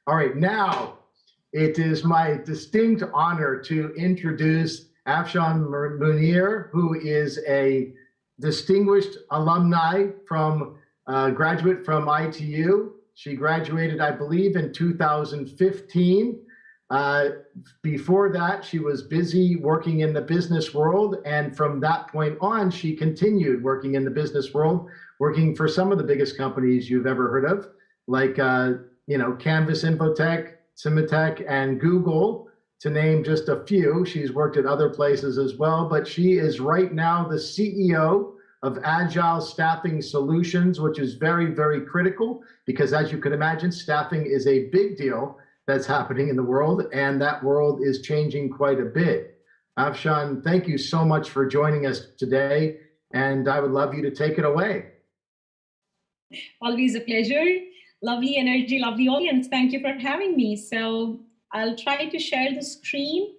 All right, now it is my distinct honor to introduce Afshan Muneer, who is a distinguished alumni from graduate from ITU. She graduated, I believe, in 2015. Before that, she was busy working in the business world, and from that point on, she continued working in the business world, working for some of the biggest companies you've ever heard of, like Canvas, Infotech, Symantec, and Google, to name just a few. She's worked at other places as well, but she is right now the CEO of Agile Staffing Solutions, which is very, very critical because, as you can imagine, staffing is a big deal that's happening in the world, and that world is changing quite a bit. Afshan, thank you so much for joining us today, and I would love you to take it away. Always a pleasure. Lovely energy, lovely audience. Thank you for having me. So I'll try to share the screen.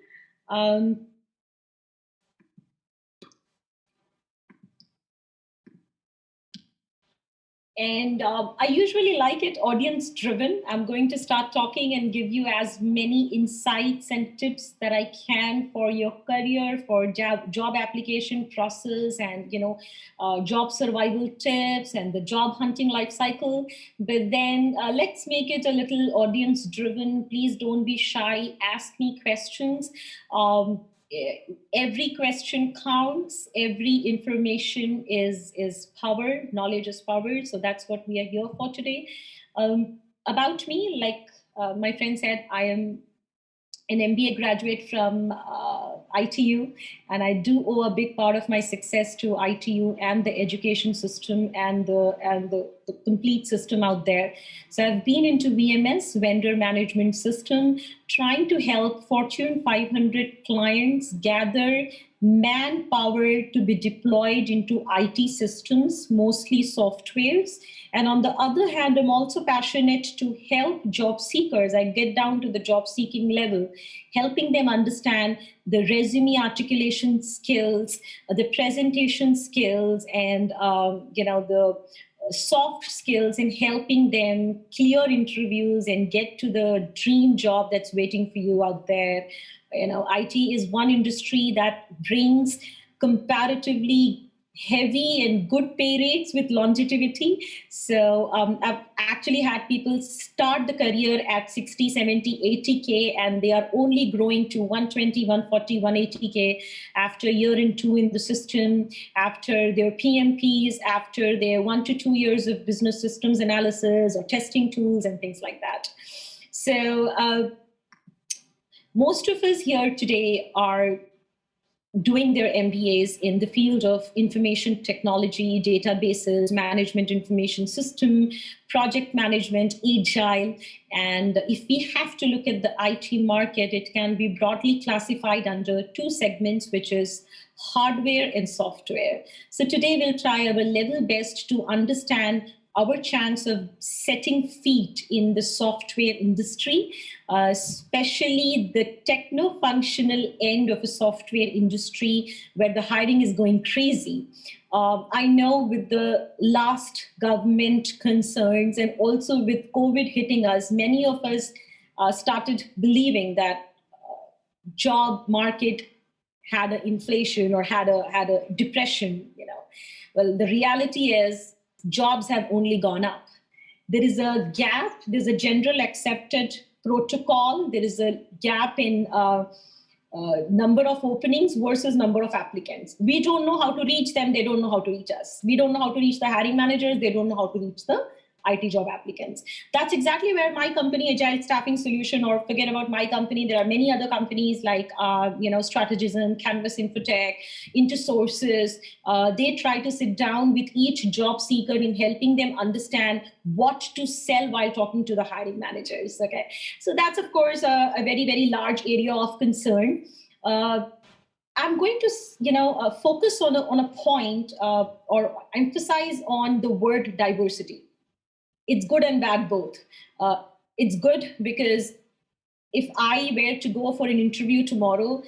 And I usually like it audience driven. I'm going to start talking and give you as many insights and tips that I can for your career, for job application process, and job survival tips and the job hunting life cycle. But then let's make it a little audience driven. Please don't be shy. Ask me questions. Every question counts. Every information is power. Knowledge is power. So that's what we are here for today. About me, like my friend said, I am an MBA graduate from ITU, and I do owe a big part of my success to ITU and the education system and the complete system out there. So I've been into VMS, vendor management system, trying to help Fortune 500 clients gather manpower to be deployed into IT systems, mostly softwares. And on the other hand, I'm also passionate to help job seekers. I get down to the job seeking level, helping them understand the resume articulation skills, the presentation skills, and the soft skills, in helping them clear interviews and get to the dream job that's waiting for you out there. IT is one industry that brings comparatively heavy and good pay rates with longevity. So I've actually had people start the career at 60, 70, 80K, and they are only growing to 120, 140, 180K after a year and two in the system, after their PMPs, after their 1 to 2 years of business systems analysis or testing tools and things like that. So most of us here today are doing their MBAs in the field of information technology, databases, management information system, project management, agile. And if we have to look at the IT market, it can be broadly classified under two segments, which is hardware and software. So today we'll try our level best to understand our chance of setting feet in the software industry, especially the techno-functional end of a software industry where the hiring is going crazy. I know with the last government concerns and also with COVID hitting us, many of us started believing that job market had an inflation or had a depression. Well, the reality is jobs have only gone up. There is a gap. There's a general accepted protocol. There is a gap in number of openings versus number of applicants. We don't know how to reach them. They don't know how to reach us. We don't know how to reach the hiring managers. They don't know how to reach the IT job applicants. That's exactly where my company, Agile Staffing Solution, or forget about my company, there are many other companies like Strategism, Canvas, Infotech, InterSources. They try to sit down with each job seeker in helping them understand what to sell while talking to the hiring managers. Okay, so that's of course a very, very large area of concern. I'm going to focus on a point or emphasize on the word diversity. It's good and bad both. It's good because if I were to go for an interview tomorrow,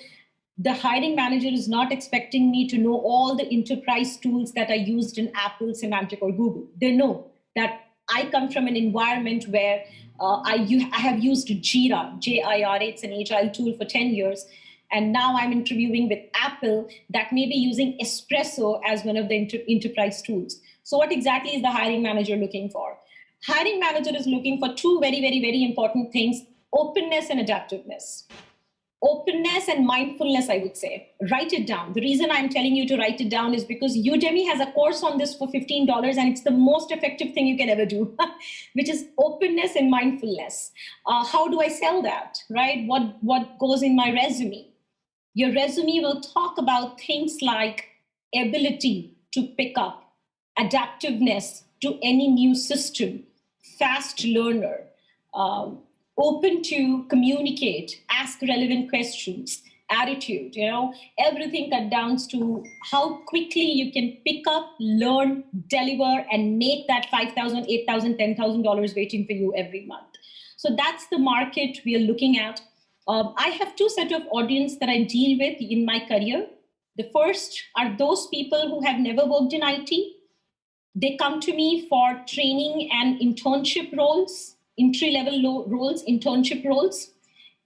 the hiring manager is not expecting me to know all the enterprise tools that are used in Apple, Symantec, or Google. They know that I come from an environment where I have used Jira, Jira. It's an agile tool for 10 years. And now I'm interviewing with Apple that may be using Espresso as one of the enterprise tools. So what exactly is the hiring manager looking for? Hiring manager is looking for two very, very, very important things: openness and adaptiveness. Openness and mindfulness, I would say. Write it down. The reason I'm telling you to write it down is because Udemy has a course on this for $15, and it's the most effective thing you can ever do, which is openness and mindfulness. How do I sell that, right? What goes in my resume? Your resume will talk about things like ability to pick up, adaptiveness to any new system, fast learner, open to communicate, ask relevant questions, attitude, everything cut down to how quickly you can pick up, learn, deliver, and make that $5,000, $8,000, $10,000 waiting for you every month. So that's the market we are looking at. I have two sets of audience that I deal with in my career. The first are those people who have never worked in IT. They come to me for training and internship roles, entry-level roles, internship roles.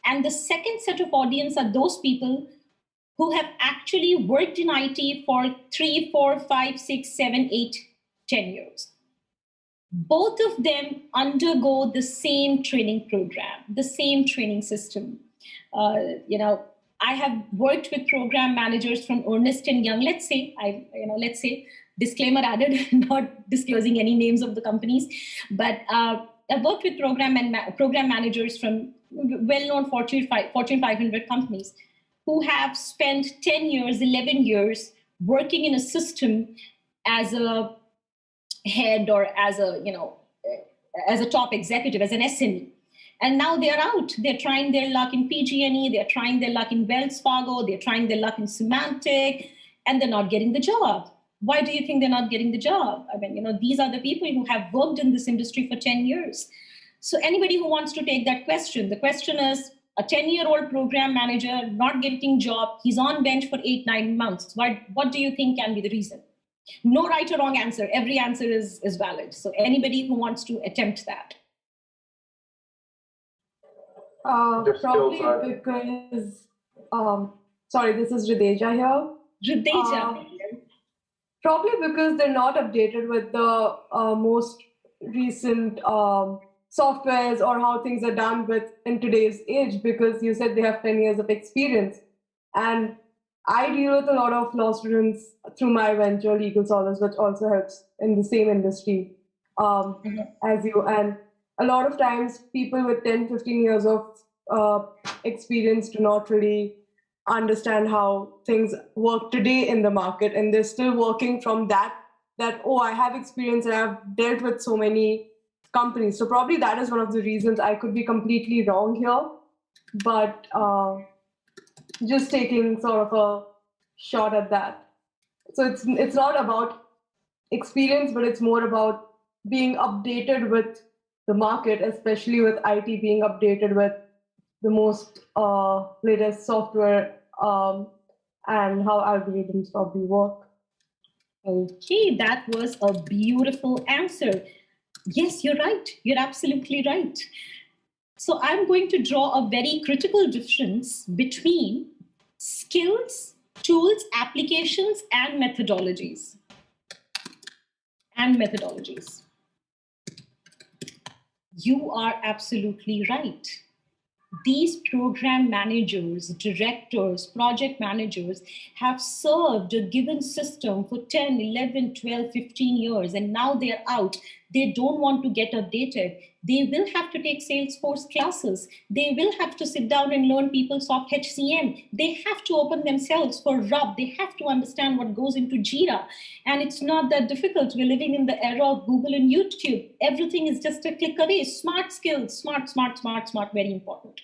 And the second set of audience are those people who have actually worked in IT for 3, 4, 5, 6, 7, 8, 10 years. Both of them undergo the same training program, the same training system. I have worked with program managers from Ernst & Young. Let's say, disclaimer added, not disclosing any names of the companies, but I've worked with program managers from well-known Fortune 500 companies who have spent 10 years, 11 years working in a system as a head or as a top executive, as an SME. And now they're out. They're trying their luck in PG&E. They're trying their luck in Wells Fargo. They're trying their luck in Symantec, and they're not getting the job. Why do you think they're not getting the job? I mean, these are the people who have worked in this industry for 10 years. So anybody who wants to take that question, the question is, a 10-year-old program manager not getting job, he's on bench for 8, 9 months. What do you think can be the reason? No right or wrong answer. Every answer is valid. So anybody who wants to attempt that. Probably because, sorry, this is Rideja here. Rideja. Probably because they're not updated with the most recent softwares or how things are done in today's age, because you said they have 10 years of experience. And I deal with a lot of law students through my venture, Legal Scholars, which also helps in the same industry as you. And a lot of times people with 10, 15 years of experience do not really understand how things work today in the market. And they're still working from that, oh, I have experience and I've dealt with so many companies. So probably that is one of the reasons. I could be completely wrong here, but just taking sort of a shot at that. So it's not about experience, but it's more about being updated with the market, especially with IT being updated with the most latest software and how algorithms probably work. Okay, that was a beautiful answer. Yes, you're right. You're absolutely right. So I'm going to draw a very critical difference between skills, tools, applications, and methodologies. You are absolutely right. These program managers, directors, project managers have served a given system for 10, 11, 12, 15 years, and now they're out. They don't want to get updated. They will have to take Salesforce classes. They will have to sit down and learn PeopleSoft HCM. They have to open themselves for RUB. They have to understand what goes into Jira. And it's not that difficult. We're living in the era of Google and YouTube. Everything is just a click away. Smart skills, smart, very important.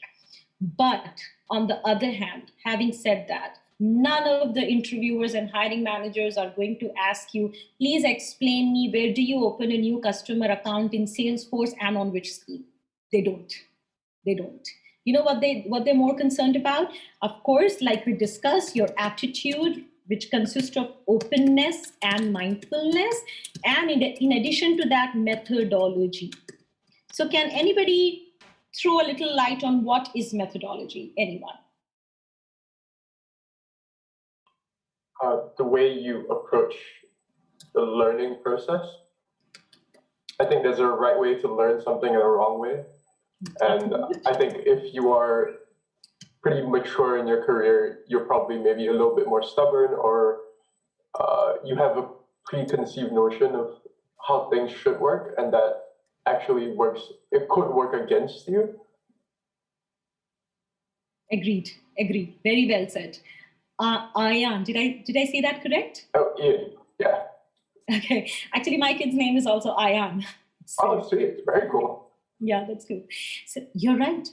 But on the other hand, having said that, none of the interviewers and hiring managers are going to ask you, please explain me, where do you open a new customer account in Salesforce and on which screen? They don't. You know what they're more concerned about? Of course, like we discussed, your attitude, which consists of openness and mindfulness, and in addition to that, methodology. So can anybody throw a little light on what is methodology? Anyone? The way you approach the learning process. I think there's a right way to learn something and a wrong way. And I think if you are pretty mature in your career, you're probably maybe a little bit more stubborn, or you have a preconceived notion of how things should work, and that actually works. It could work against you. Agreed. Very well said. Ayan, did I say that correct? Oh, yeah. Okay. Actually, my kid's name is also Ayan. So, sweet. Very cool. Yeah, that's good. So you're right.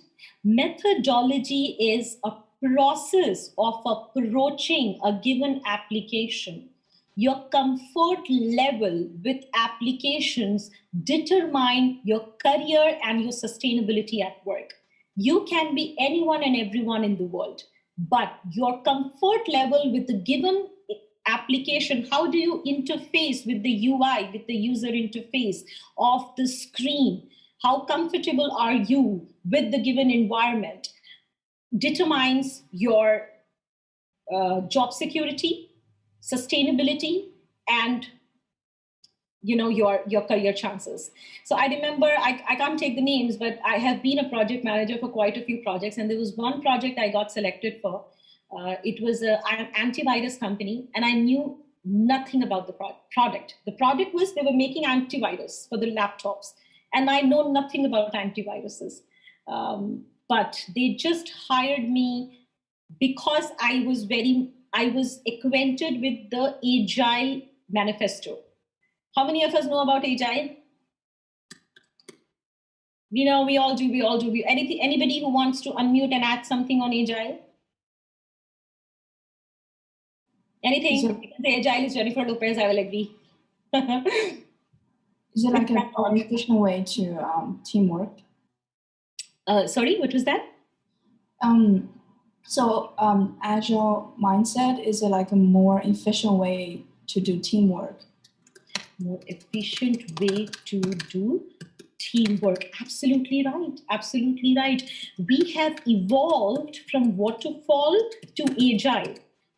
Methodology is a process of approaching a given application. Your comfort level with applications determine your career and your sustainability at work. You can be anyone and everyone in the world, but your comfort level with the given application, how do you interface with the UI, with the user interface of the screen? How comfortable are you with the given environment determines your job security, sustainability, and your career chances. So I remember, I can't take the names, but I have been a project manager for quite a few projects, and there was one project I got selected for. It was an antivirus company, and I knew nothing about the product. The product was they were making antivirus for the laptops, and I know nothing about antiviruses. But they just hired me because I was acquainted with the agile manifesto. How many of us know about agile? We all do. Anybody who wants to unmute and add something on agile? Anything? So, the agile is Jennifer Lopez, I will agree. is it like a more efficient way to teamwork? Sorry, what was that? Agile mindset, is it like a more efficient way to do teamwork? More efficient way to do teamwork. Absolutely right. We have evolved from waterfall to agile.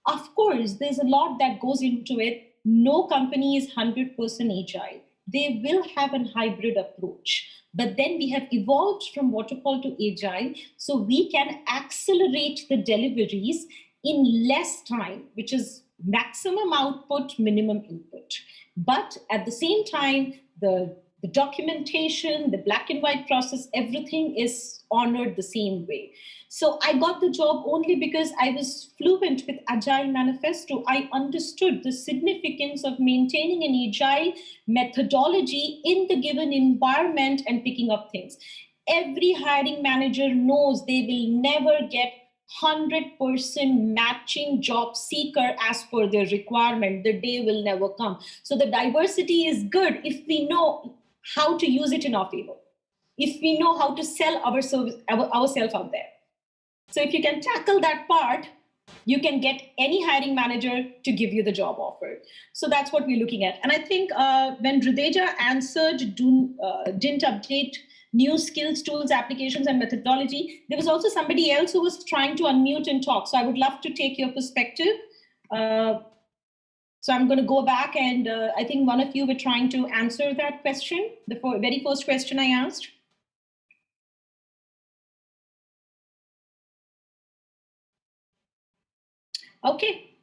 Of course, there's a lot that goes into it. No company is 100% agile. They will have a hybrid approach. But then we have evolved from waterfall to agile, so we can accelerate the deliveries in less time, which is maximum output, minimum input. But at the same time, the documentation, the black and white process, everything is honored the same way. So I got the job only because I was fluent with Agile Manifesto. I understood the significance of maintaining an agile methodology in the given environment and picking up things. Every hiring manager knows they will never get 100% matching job seeker as per their requirement. The day will never come. So the diversity is good if we know how to use it in our favor, if we know how to sell ourselves out there. So if you can tackle that part, you can get any hiring manager to give you the job offer. So that's what we're looking at. And I think when Rudeja answered, didn't update new skills, tools, applications, and methodology, there was also somebody else who was trying to unmute and talk. So I would love to take your perspective. So I'm going to go back, and I think one of you were trying to answer that question, the very first question I asked. Okay,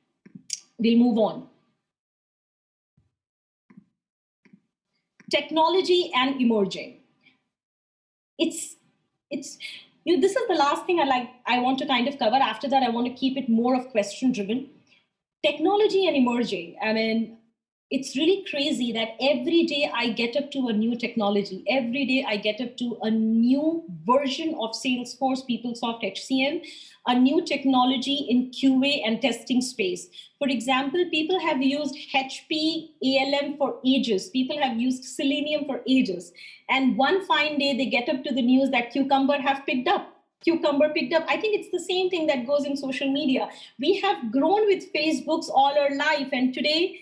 we'll move on. Technology and emerging. This is the last thing I want to kind of cover. After that, I want to keep it more of question driven. Technology and emerging. I mean, it's really crazy that every day I get up to a new technology. Every day I get up to a new version of Salesforce, PeopleSoft, HCM, a new technology in QA and testing space. For example, people have used HP ALM for ages. People have used Selenium for ages. And one fine day, they get up to the news that Cucumber picked up. I think it's the same thing that goes in social media. We have grown with Facebooks all our life. And today,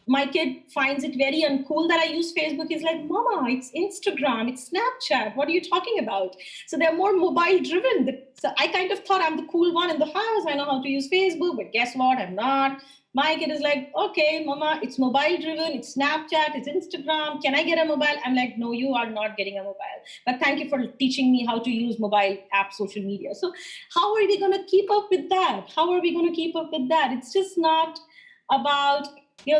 my kid finds it very uncool that I use Facebook. He's like, Mama, it's Instagram, it's Snapchat. What are you talking about? So they're more mobile driven. So I kind of thought I'm the cool one in the house. I know how to use Facebook, but guess what? I'm not. My kid is like, okay, Mama, it's mobile driven, it's Snapchat, it's Instagram. Can I get a mobile? I'm like, no, you are not getting a mobile. But thank you for teaching me how to use mobile app social media. So how are we going to keep up with that? How are we going to keep up with that? It's just not about,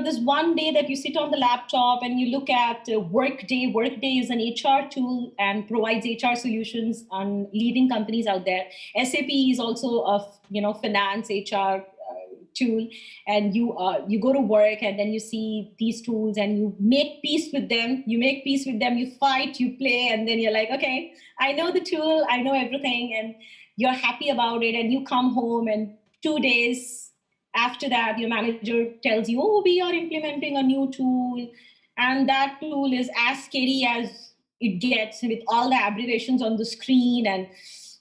this one day that you sit on the laptop and you look at Workday. Workday is an HR tool and provides HR solutions on leading companies out there. SAP is also a finance HR tool, and you go to work and then you see these tools and you make peace with them. You fight, you play, and then you're like, okay, I know the tool, I know everything, and you're happy about it. And you come home, and 2 days after that, your manager tells you, oh, we are implementing a new tool, and that tool is as scary as it gets with all the abbreviations on the screen. And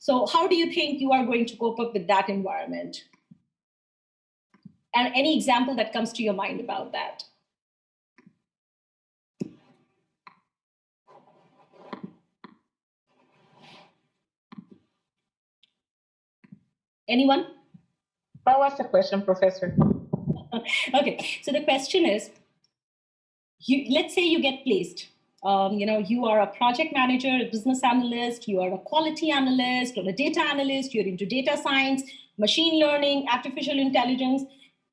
so how do you think you are going to cope up with that environment? And any example that comes to your mind about that? Anyone? What was the question, Professor? Okay, so the question is, let's say you get placed. You are a project manager, a business analyst, you are a quality analyst or a data analyst, you're into data science, machine learning, artificial intelligence.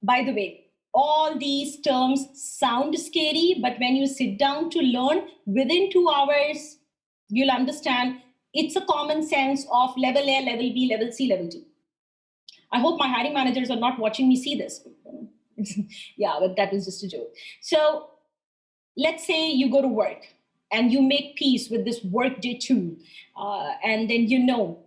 By the way, all these terms sound scary, but when you sit down to learn, within 2 hours, you'll understand it's a common sense of level A, level B, level C, level D. I hope my hiring managers are not watching me see this. Yeah, but that was just a joke. So let's say you go to work and you make peace with this Workday tool. And then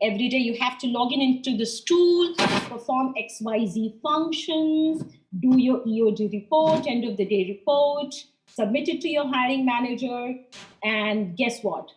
every day you have to log into this tool, perform XYZ functions, do your EOD report, end of the day report, submit it to your hiring manager. And guess what?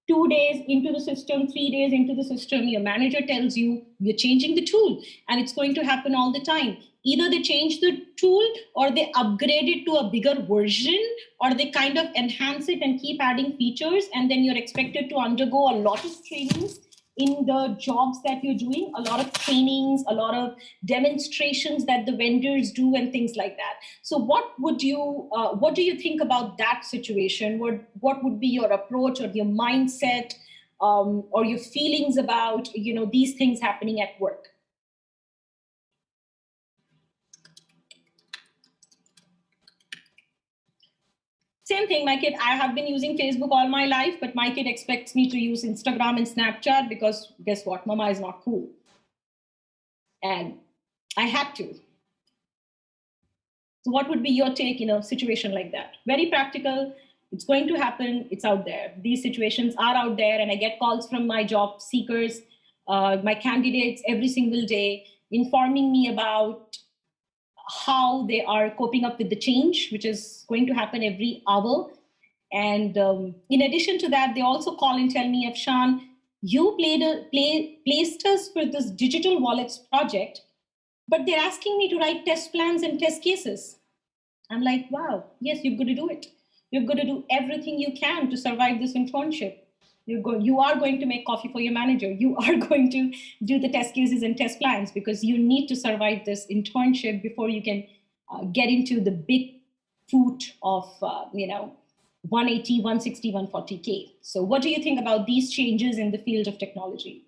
2 days into the system, 3 days into the system, your manager tells you you're changing the tool, and it's going to happen all the time. Either they change the tool or they upgrade it to a bigger version, or they kind of enhance it and keep adding features. And then you're expected to undergo a lot of trainings in the jobs that you're doing, a lot of trainings, a lot of demonstrations that the vendors do and things like that. So what do you think about that situation? What would be your approach or your mindset or your feelings about, these things happening at work? Same thing, my kid, I have been using Facebook all my life, but my kid expects me to use Instagram and Snapchat because guess what? Mama is not cool. And I had to. So what would be your take in a situation like that? Very practical. It's going to happen. It's out there. These situations are out there, and I get calls from my job seekers, my candidates every single day, informing me about how they are coping up with the change, which is going to happen every hour. And in addition to that, they also call and tell me, Afshan, you placed us for this digital wallets project, but they're asking me to write test plans and test cases. I'm like, wow, yes, you're going to do it. You're going to do everything you can to survive this internship. You are going to make coffee for your manager. You are going to do the test cases and test plans because you need to survive this internship before you can get into the big foot of, 180, 160, 140K. So what do you think about these changes in the field of technology?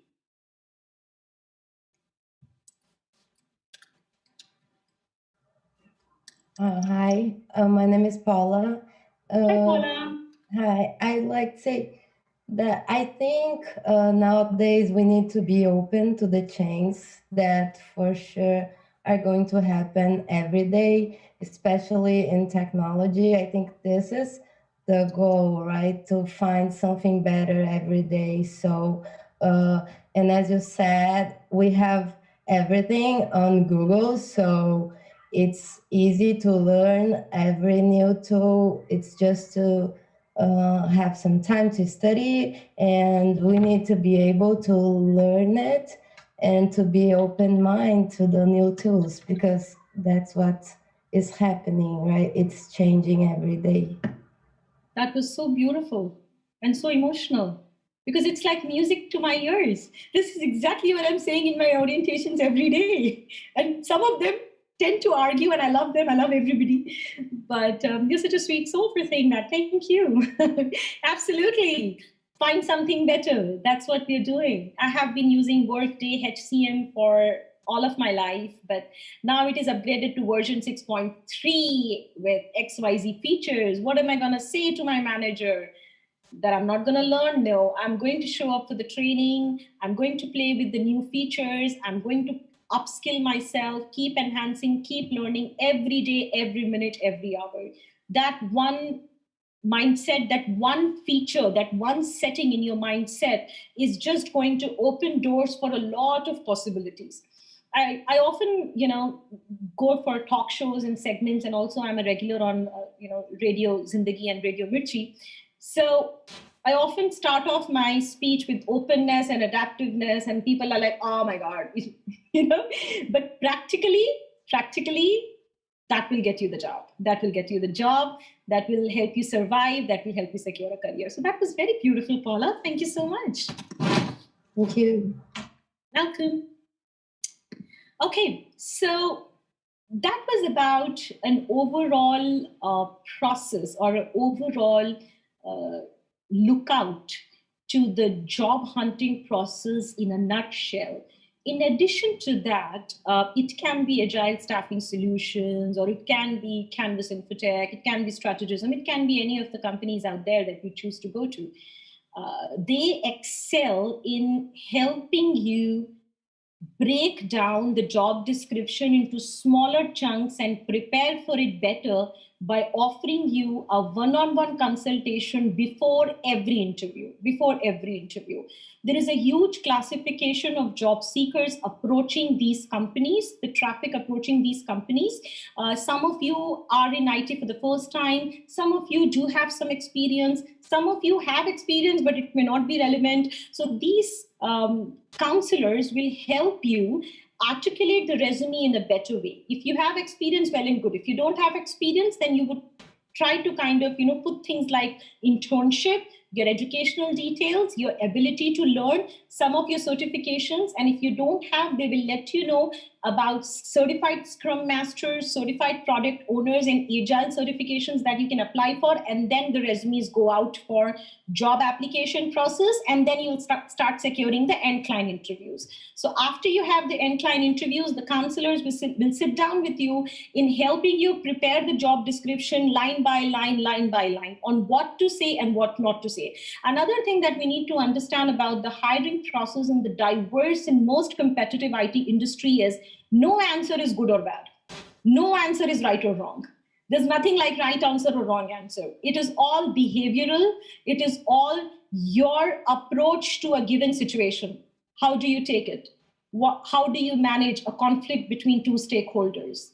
Hi, my name is Paula. Hi, Paula. Hi, I'd like to say that I think nowadays we need to be open to the changes that for sure are going to happen every day, especially in technology. I think this is the goal, right? To find something better every day. So, and as you said, we have everything on Google. So it's easy to learn every new tool. It's just to have some time to study, and we need to be able to learn it and to be open-minded to the new tools, because that's what is happening, right? It's changing every day. That was so beautiful and so emotional because it's like music to my ears. This is exactly what I'm saying in my orientations every day. And some of them tend to argue, and I love them. I love everybody. But you're such a sweet soul for saying that. Thank you. Absolutely. Find something better. That's what we're doing. I have been using Workday HCM for all of my life, but now it is upgraded to version 6.3 with XYZ features. What am I going to say to my manager? That I'm not going to learn? No, I'm going to show up for the training. I'm going to play with the new features. I'm going to upskill myself, keep enhancing, keep learning every day, every minute, every hour. That one mindset, that one feature, that one setting in your mindset is just going to open doors for a lot of possibilities. I often, go for talk shows and segments, and also I'm a regular on, Radio Zindagi and Radio Mirchi. So I often start off my speech with openness and adaptiveness, and people are like, "Oh my God," But practically, that will get you the job. That will get you the job. That will help you survive. That will help you secure a career. So that was very beautiful, Paula. Thank you so much. Thank you. Welcome. Okay, so that was about an overall process or an overall lookout to the job hunting process in a nutshell. In addition to that, it can be agile staffing solutions, or it can be Canvas Infotech, it can be strategism, it can be any of the companies out there that you choose to go to. They excel in helping you break down the job description into smaller chunks and prepare for it better by offering you a one-on-one consultation before every interview. There is a huge classification of job seekers approaching these companies, the traffic approaching these companies. Some of you are in IT for the first time. Some of you do have some experience. Some of you have experience, but it may not be relevant. So these counselors will help you articulate the resume in a better way. If you have experience, well and good. If you don't have experience, then you would try to kind of, put things like internship, your educational details, your ability to learn, some of your certifications. And if you don't have, they will let you know about certified Scrum Masters, certified product owners, and agile certifications that you can apply for. And then the resumes go out for job application process, and then you'll start securing the end client interviews. So after you have the end client interviews, the counselors will sit down with you in helping you prepare the job description line by line on what to say and what not to say. Another thing that we need to understand about the hiring process in the diverse and most competitive IT industry is no answer is good or bad. No answer is right or wrong. There's nothing like right answer or wrong answer. It is all behavioral. It is all your approach to a given situation. How do you take it? How do you manage a conflict between two stakeholders?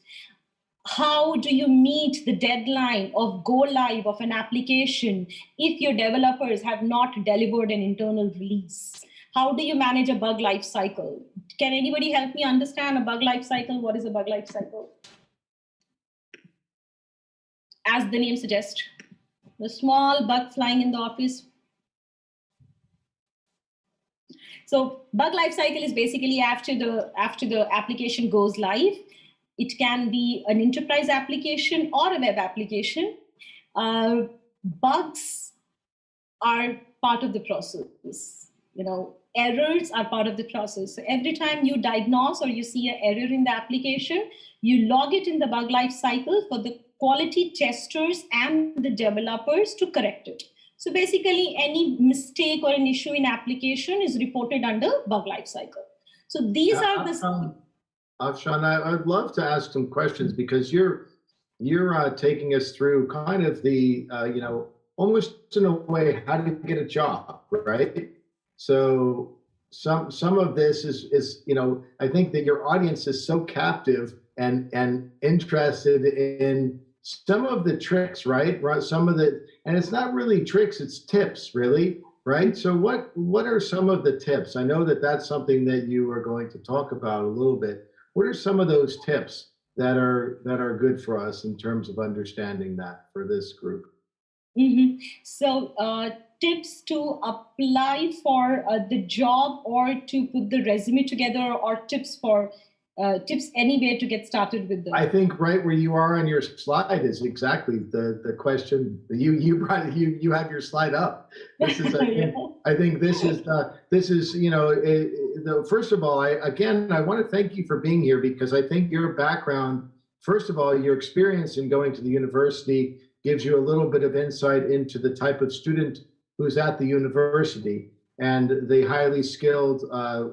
How do you meet the deadline of go live of an application if your developers have not delivered an internal release? How do you manage a bug life cycle? Can anybody help me understand a bug life cycle? What is a bug life cycle? As the name suggests, the small bug flying in the office. So bug life cycle is basically after the application goes live. It can be an enterprise application or a web application. Bugs are part of the process. Errors are part of the process. So every time you diagnose or you see an error in the application, you log it in the bug life cycle for the quality testers and the developers to correct it. So basically, any mistake or an issue in application is reported under bug life cycle. So these are the... Afshan, I'd love to ask some questions because you're taking us through kind of the, almost in a way, how to get a job, right? So some of this is I think that your audience is so captive and interested in some of the tricks, right? Some of the, and it's not really tricks, it's tips, really, right? So what are some of the tips? I know that that's something that you are going to talk about a little bit. What are some of those tips that are good for us in terms of understanding that for this group. So tips to apply for the job or to put the resume together, or tips for tips anywhere to get started with them? I think right where you are on your slide is exactly the question. You brought it, you have your slide up. This is I think this is you know, first of all, I want to thank you for being here, because I think your background, first of all, your experience in going to the university gives you a little bit of insight into the type of student who's at the university and the highly skilled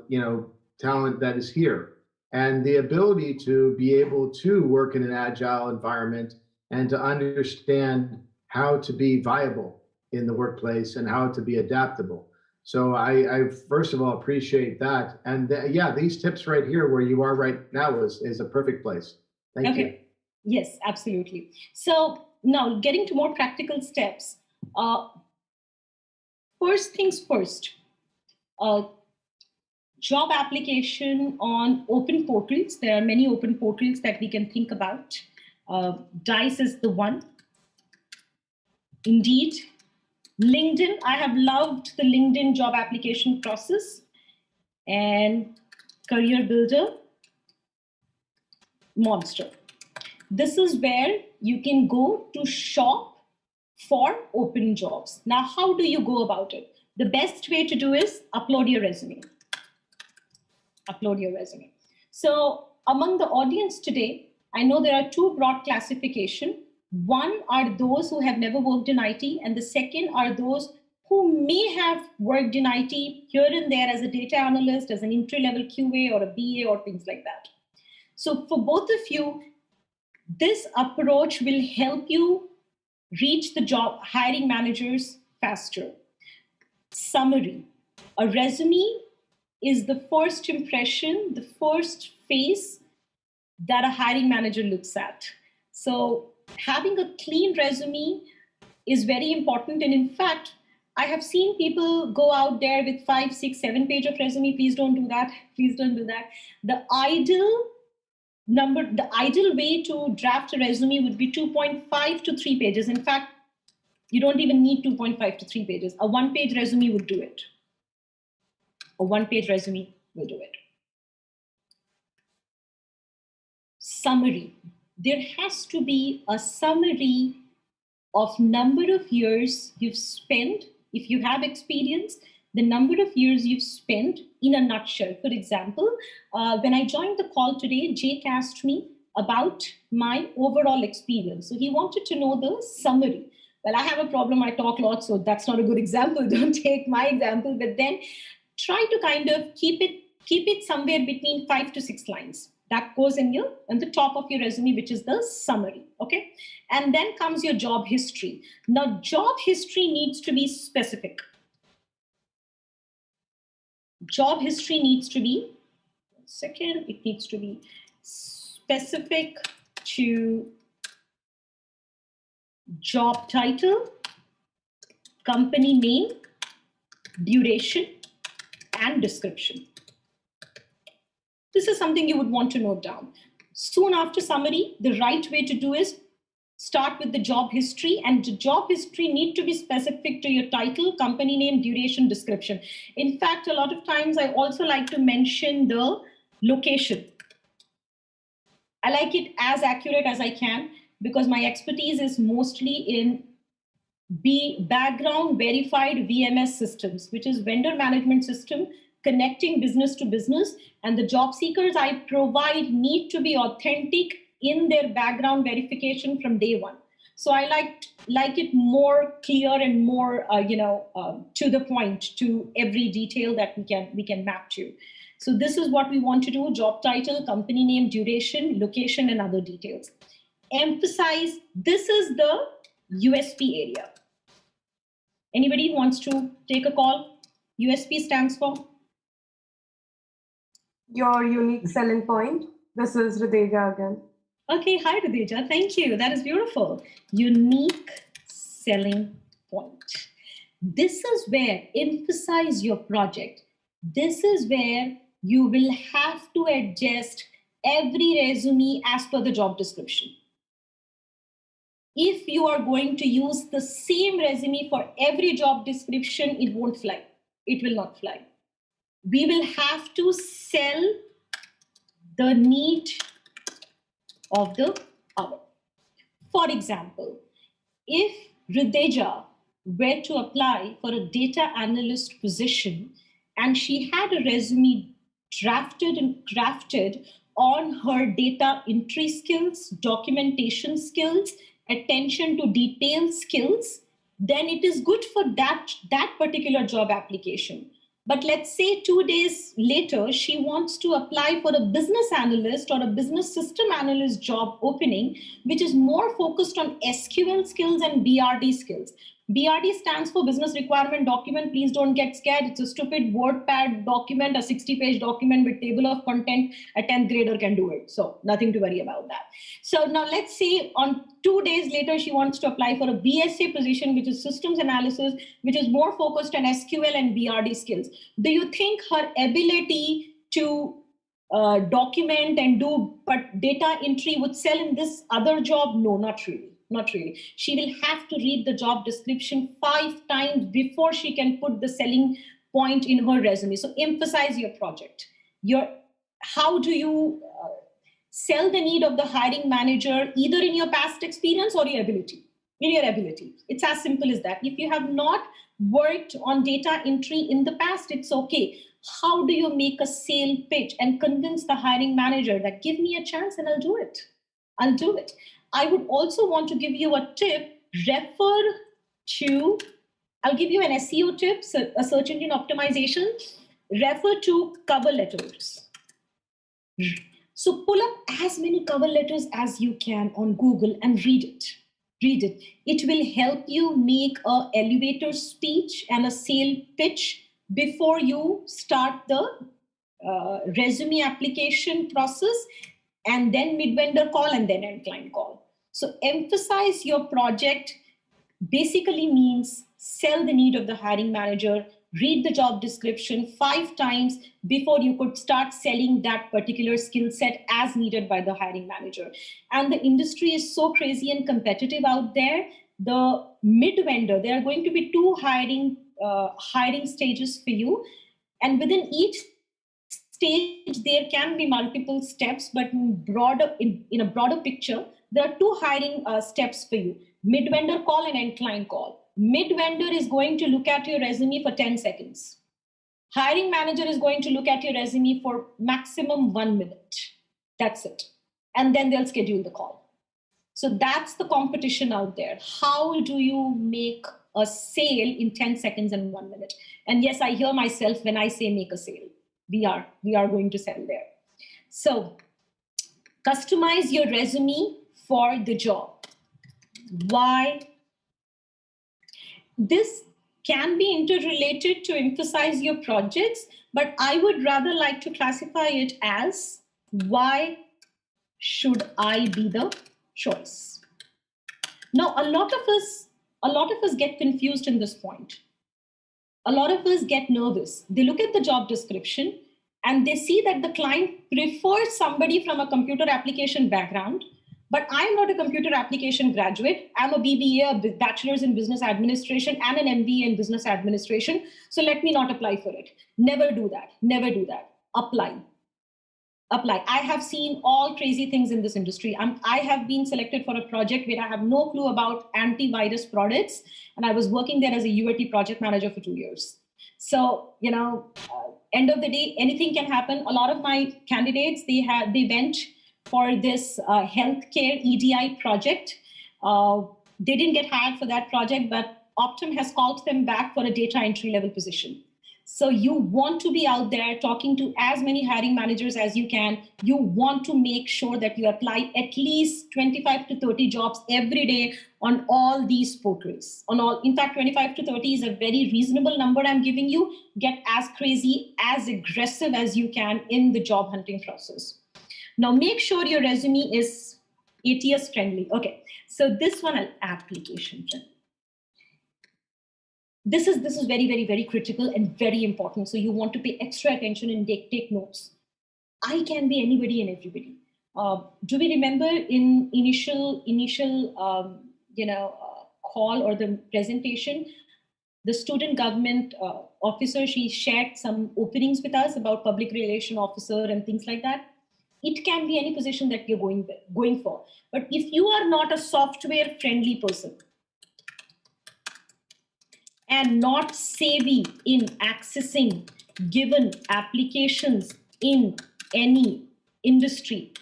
you know, talent that is here. And the ability to be able to work in an agile environment and to understand how to be viable in the workplace and how to be adaptable. So I first of all appreciate that. And yeah, these tips right here where you are right now is a perfect place. Thank you. Yes, absolutely. So now getting to more practical steps. First things first. Job application on open portals. There are many open portals that we can think about. DICE is the one. Indeed. LinkedIn. I have loved the LinkedIn job application process. And Career Builder. Monster. This is where you can go to shop for open jobs. Now, how do you go about it? The best way to do is upload your resume. Upload your resume. So among the audience today, I know there are two broad classifications. One are those who have never worked in IT, and the second are those who may have worked in IT here and there as a data analyst, as an entry-level QA or a BA or things like that. So for both of you, this approach will help you reach the job hiring managers faster. Summary. A resume is the first impression, the first face that a hiring manager looks at. So having a clean resume is very important. And in fact, I have seen people go out there with 5, 6, 7 page of resume. Please don't do that. Please don't do that. The ideal way to draft a resume would be 2.5 to 3 pages. In fact, you don't even need 2.5 to 3 pages. A 1-page resume would do it. A 1-page resume will do it. Summary. There has to be a summary of number of years you've spent, if you have experience, the number of years you've spent in a nutshell. For example, when I joined the call today, Jake asked me about my overall experience. So he wanted to know the summary. Well, I have a problem. I talk a lot, so that's not a good example. Don't take my example, but then try to kind of keep it somewhere between 5 to 6 lines. That goes in the top of your resume, which is the summary, okay? And then comes your job history. Now, job history needs to be specific. Job history needs to be, it needs to be specific to job title, company name, duration, and description. This is something you would want to note down. Soon after summary, the right way to do is start with the job history, and the job history need to be specific to your title, company name, duration, description. In fact, a lot of times I also like to mention the location. I like it as accurate as I can because my expertise is mostly in background verified VMS systems, which is vendor management system, connecting business to business, and the job seekers I provide need to be authentic in their background verification from day one. So I like it more clear and more to the point, to every detail that we can map to. So this is what we want to do: job title, company name, duration, location, and other details. Emphasize this is the USP area. Anybody wants to take a call? USP stands for your unique selling point. This is Hrideja again. Okay, hi Hrideja, thank you. That is beautiful. Unique selling point. This is where emphasize your project. This is where you will have to adjust every resume as per the job description. If you are going to use the same resume for every job description, it won't fly. It will not fly. We will have to sell the need of the hour. For example, if Rideja were to apply for a data analyst position and she had a resume drafted and crafted on her data entry skills, documentation skills, attention to detail skills, then it is good for that particular job application. But let's say 2 days later, she wants to apply for a business analyst or a business system analyst job opening, which is more focused on SQL skills and BRD skills. BRD stands for Business Requirement Document. Please don't get scared. It's a stupid WordPad document, a 60-page document with table of content. A 10th grader can do it. So nothing to worry about that. So now let's say on 2 days later, she wants to apply for a BSA position, which is systems analysis, which is more focused on SQL and BRD skills. Do you think her ability to document and do data entry would sell in this other job? No, not really. Not really. She will have to read the job description 5 times before she can put the selling point in her resume. So emphasize your project. How do you sell the need of the hiring manager, either in your past experience or your ability? In your ability. It's as simple as that. If you have not worked on data entry in the past, it's okay. How do you make a sale pitch and convince the hiring manager that give me a chance and I'll do it? I'll do it. I would also want to give you a tip. I'll give you an SEO tip, a search engine optimization. Refer to cover letters. So pull up as many cover letters as you can on Google and read it. Read it. It will help you make an elevator speech and a sale pitch before you start the resume application process, and then mid-vendor call, and then end client call. So emphasize your project basically means sell the need of the hiring manager, read the job description 5 times before you could start selling that particular skill set as needed by the hiring manager. And the industry is so crazy and competitive out there. The mid-vendor, there are going to be 2 hiring stages for you. And within each stage, there can be multiple steps, but in a broader picture, there are 2 hiring steps for you: mid-vendor call and end client call. Mid-vendor is going to look at your resume for 10 seconds. Hiring manager is going to look at your resume for maximum 1 minute. That's it. And then they'll schedule the call. So that's the competition out there. How do you make a sale in 10 seconds and 1 minute? And yes, I hear myself when I say make a sale. We are going to sell there. So customize your resume for the job. Why? This can be interrelated to emphasize your projects, but I would rather like to classify it as why should I be the choice? Now, a lot of us get confused in this point. A lot of us get nervous. They look at the job description and they see that the client prefers somebody from a computer application background, but I'm not a computer application graduate. I'm a BBA, a bachelor's in business administration, and an MBA in business administration. So let me not apply for it. Never do that. Never do that. Apply. I have seen all crazy things in this industry. I have been selected for a project where I have no clue about antivirus products, and I was working there as a UAT project manager for 2 years. So, end of the day, anything can happen. A lot of my candidates, they went for this healthcare EDI project. They didn't get hired for that project, but Optum has called them back for a data entry level position. So you want to be out there talking to as many hiring managers as you can. You want to make sure that you apply at least 25 to 30 jobs every day on all these portals. In fact, 25 to 30 is a very reasonable number I'm giving you. Get as crazy, as aggressive as you can in the job hunting process. Now make sure your resume is ATS friendly. Okay, so this one, application friendly. This is very, very, very critical and very important. So you want to pay extra attention and take notes. I can be anybody and everybody. Do we remember in initial call or the presentation, the student government officer, she shared some openings with us about public relation officer and things like that. It can be any position that you're going for. But if you are not a software friendly person and not savvy in accessing given applications in any industry,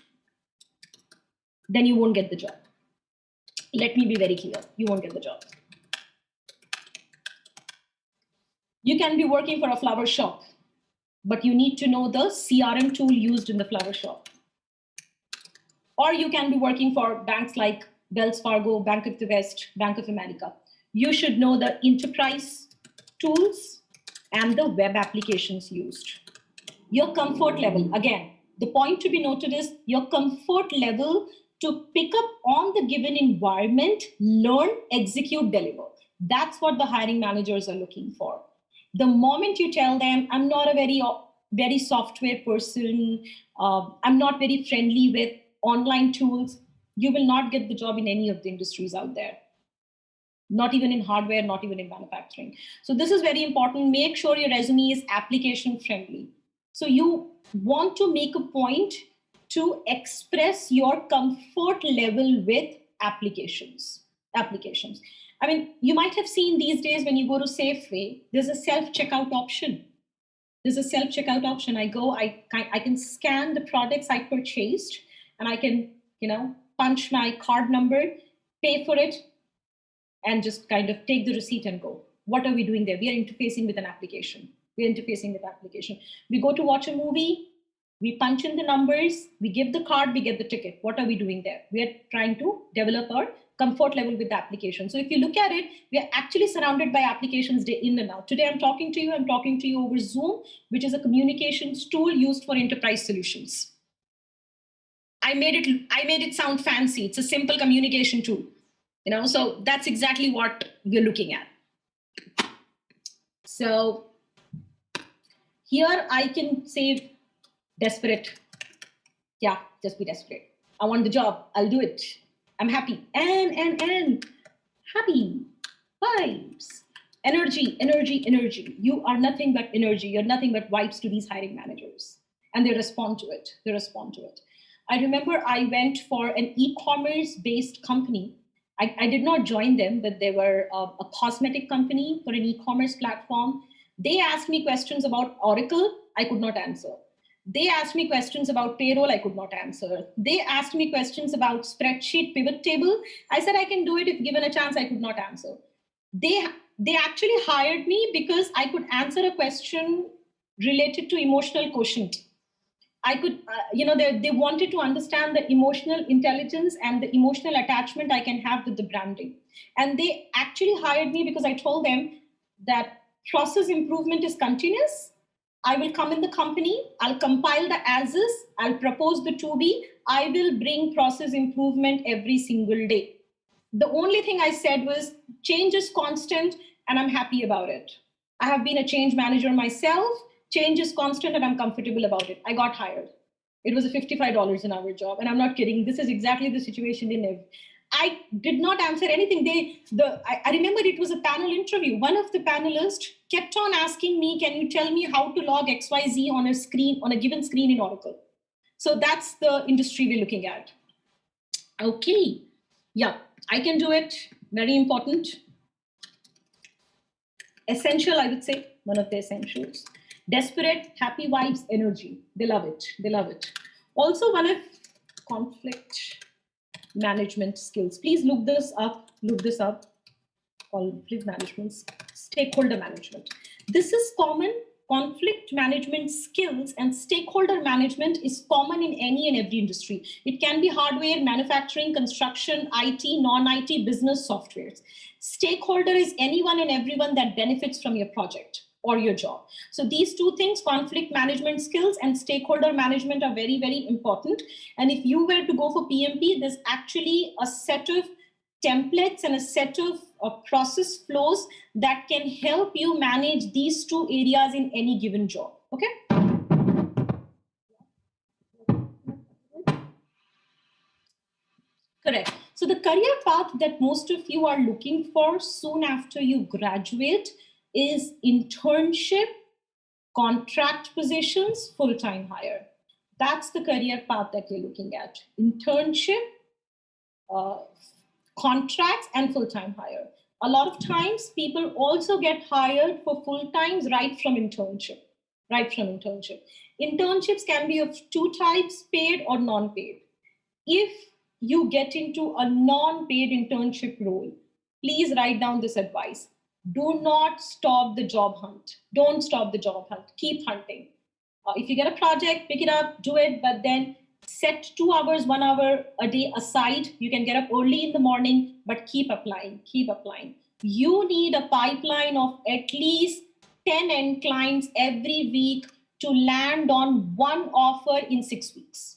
then you won't get the job. Let me be very clear, you won't get the job. You can be working for a flower shop, but you need to know the CRM tool used in the flower shop. Or you can be working for banks like Wells Fargo, Bank of the West, Bank of America. You should know the enterprise tools and the web applications used. Your comfort level, again, the point to be noted is your comfort level to pick up on the given environment, learn, execute, deliver. That's what the hiring managers are looking for. The moment you tell them, I'm not a very software person, I'm not very friendly with online tools, you will not get the job in any of the industries out there. Not even in hardware, not even in manufacturing. So this is very important. Make sure your resume is application friendly. So you want to make a point to express your comfort level with applications. I mean, you might have seen these days when you go to Safeway, there's a self-checkout option. I go, I can scan the products I purchased, and I can, punch my card number, pay for it, and just kind of take the receipt and go. What are we doing there? We are interfacing with an application. We go to watch a movie, we punch in the numbers, we give the card, we get the ticket. What are we doing there? We are trying to develop our comfort level with the application. So if you look at it, we are actually surrounded by applications day in and out. Today I'm talking to you over Zoom, which is a communications tool used for enterprise solutions. I made it sound fancy. It's a simple communication tool. So that's exactly what we're looking at. So here I can say desperate. Yeah, just be desperate. I want the job. I'll do it. I'm happy. And happy vibes. Energy. You are nothing but energy. You're nothing but vibes to these hiring managers. And they respond to it. I remember I went for an e-commerce based company. I did not join them, but they were a cosmetic company for an e-commerce platform. They asked me questions about Oracle. I could not answer. They asked me questions about payroll. I could not answer. They asked me questions about spreadsheet pivot table. I said I can do it if given a chance. I could not answer. They actually hired me because I could answer a question related to emotional quotient. I could, they wanted to understand the emotional intelligence and the emotional attachment I can have with the branding. And they actually hired me because I told them that process improvement is continuous. I will come in the company, I'll compile the as-is, I'll propose the to-be, I will bring process improvement every single day. The only thing I said was change is constant and I'm happy about it. I have been a change manager myself. Change is constant and I'm comfortable about it. I got hired. It was a $55 an hour job. And I'm not kidding. This is exactly the situation they live. I did not answer anything. I remember it was a panel interview. One of the panelists kept on asking me, can you tell me how to log XYZ on a given screen in Oracle? So that's the industry we're looking at. Okay. Yeah, I can do it. Very important. Essential, I would say, one of the essentials. Desperate, happy vibes, energy. They love it. Also, one of conflict management skills. Please look this up. Conflict management, stakeholder management. This is common. Conflict management skills and stakeholder management is common in any and every industry. It can be hardware, manufacturing, construction, IT, non-IT, business, softwares. Stakeholder is anyone and everyone that benefits from your project or your job. So these two things, conflict management skills and stakeholder management, are very, very important. And if you were to go for PMP, there's actually a set of templates and a set of process flows that can help you manage these two areas in any given job. Okay. Correct. So the career path that most of you are looking for soon after you graduate is internship, contract positions, full-time hire. That's the career path that you're looking at. Internship, contracts, and full-time hire. A lot of times people also get hired for full-times right from internship. Internships can be of two types, paid or non-paid. If you get into a non-paid internship role, please write down this advice. Do not stop the job hunt. Don't stop the job hunt. Keep hunting. If you get a project, pick it up, do it, but then set 2 hours, 1 hour a day aside. You can get up early in the morning, but keep applying. You need a pipeline of at least 10 end clients every week to land on one offer in 6 weeks.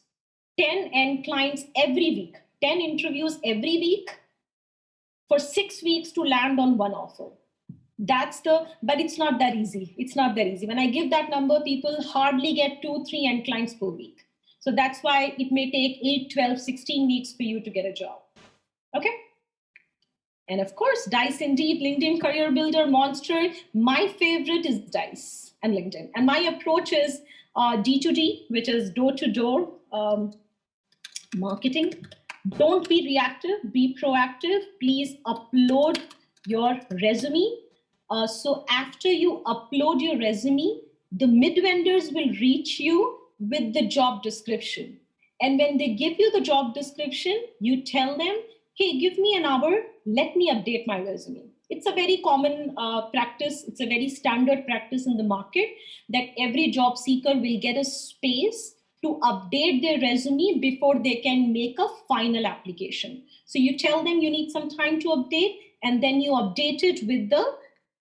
10 end clients every week, 10 interviews every week for 6 weeks to land on one offer. But it's not that easy. When I give that number, people hardly get 2-3 end clients per week. So that's why it may take 8, 12, 16 weeks for you to get a job. Okay? And of course, Dice Indeed, LinkedIn Career Builder, Monster. My favorite is Dice and LinkedIn. And my approach is D2D, which is door-to-door marketing. Don't be reactive, be proactive. Please upload your resume. So after you upload your resume, the mid-vendors will reach you with the job description. And when they give you the job description, you tell them, hey, give me an hour, let me update my resume. It's a very common practice. It's a very standard practice in the market that every job seeker will get a space to update their resume before they can make a final application. So you tell them you need some time to update, and then you update it with the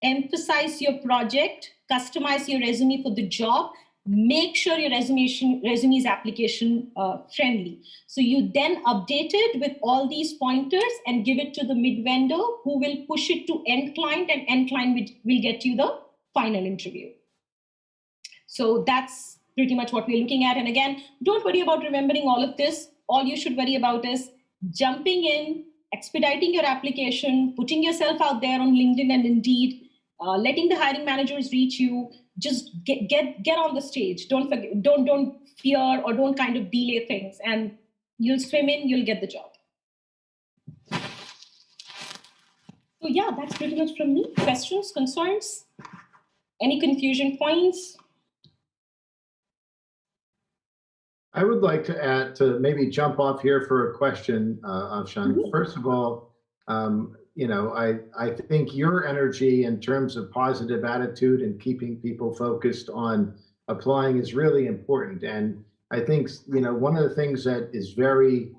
emphasize your project, customize your resume for the job, make sure your resume is application friendly. So you then update it with all these pointers and give it to the mid-vendor who will push it to end client, and end client will get you the final interview. So that's pretty much what we're looking at. And again, don't worry about remembering all of this. All you should worry about is jumping in, expediting your application, putting yourself out there on LinkedIn and Indeed, letting the hiring managers reach you. Just get on the stage. Don't forget, don't fear or don't kind of delay things, and you'll swim in, you'll get the job. So yeah, that's pretty much from me. Questions, concerns, any confusion points? I would like to add, to maybe jump off here for a question, Afshan. Mm-hmm. First of all, I think your energy in terms of positive attitude and keeping people focused on applying is really important. And I think, one of the things that is very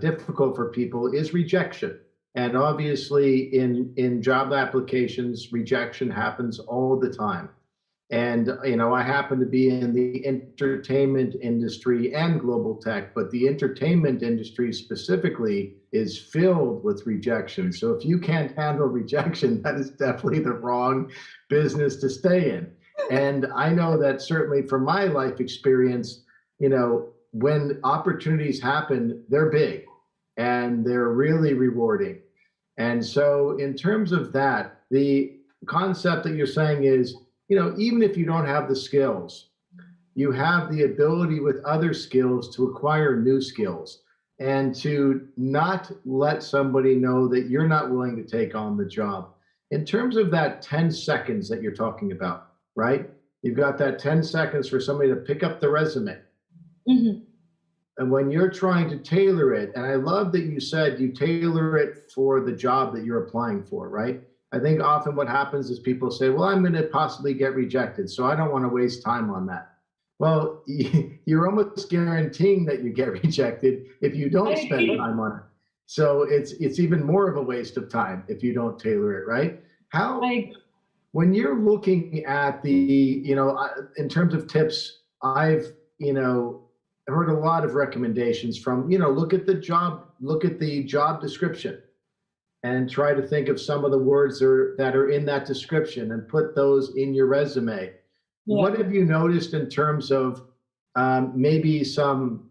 difficult for people is rejection. And obviously in job applications, rejection happens all the time. And, I happen to be in the entertainment industry and global tech, but the entertainment industry specifically is filled with rejection. So if you can't handle rejection, that is definitely the wrong business to stay in. And I know that certainly from my life experience, when opportunities happen, they're big and they're really rewarding. And so in terms of that, the concept that you're saying is, even if you don't have the skills, you have the ability with other skills to acquire new skills and to not let somebody know that you're not willing to take on the job. In terms of that 10 seconds that you're talking about, right? You've got that 10 seconds for somebody to pick up the resume. Mm-hmm. And when you're trying to tailor it, and I love that you said you tailor it for the job that you're applying for, right? I think often what happens is people say, well, I'm going to possibly get rejected, so I don't want to waste time on that. Well, you're almost guaranteeing that you get rejected if you don't spend time on it. So it's even more of a waste of time if you don't tailor it, right? When you're looking at the, in terms of tips, I've, heard a lot of recommendations from, look at the job description. And try to think of some of the words that are in that description and put those in your resume. Yeah. What have you noticed in terms of maybe some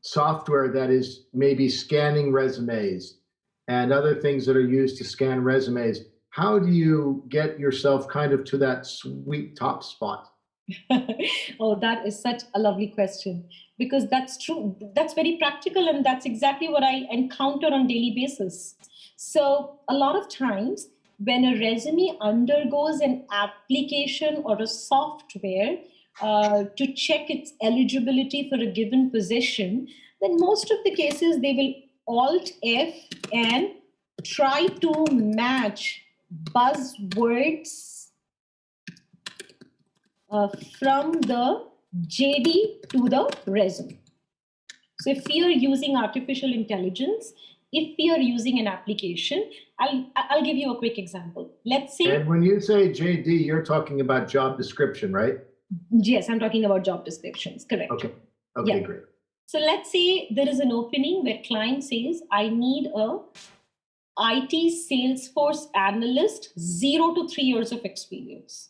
software that is maybe scanning resumes and other things that are used to scan resumes, how do you get yourself kind of to that sweet top spot? Oh, that is such a lovely question, because that's true. That's very practical, and that's exactly what I encounter on daily basis. So a lot of times when a resume undergoes an application or a software to check its eligibility for a given position, then most of the cases they will Alt F and try to match buzzwords from the JD to the resume. So if we are using artificial intelligence, if we are using an application, I'll give you a quick example. Let's say. And when you say JD, you're talking about job description, right? Yes, I'm talking about job descriptions. Correct. Okay. Yeah. Great. So let's say there is an opening where client says, I need a IT Salesforce analyst, 0 to 3 years of experience.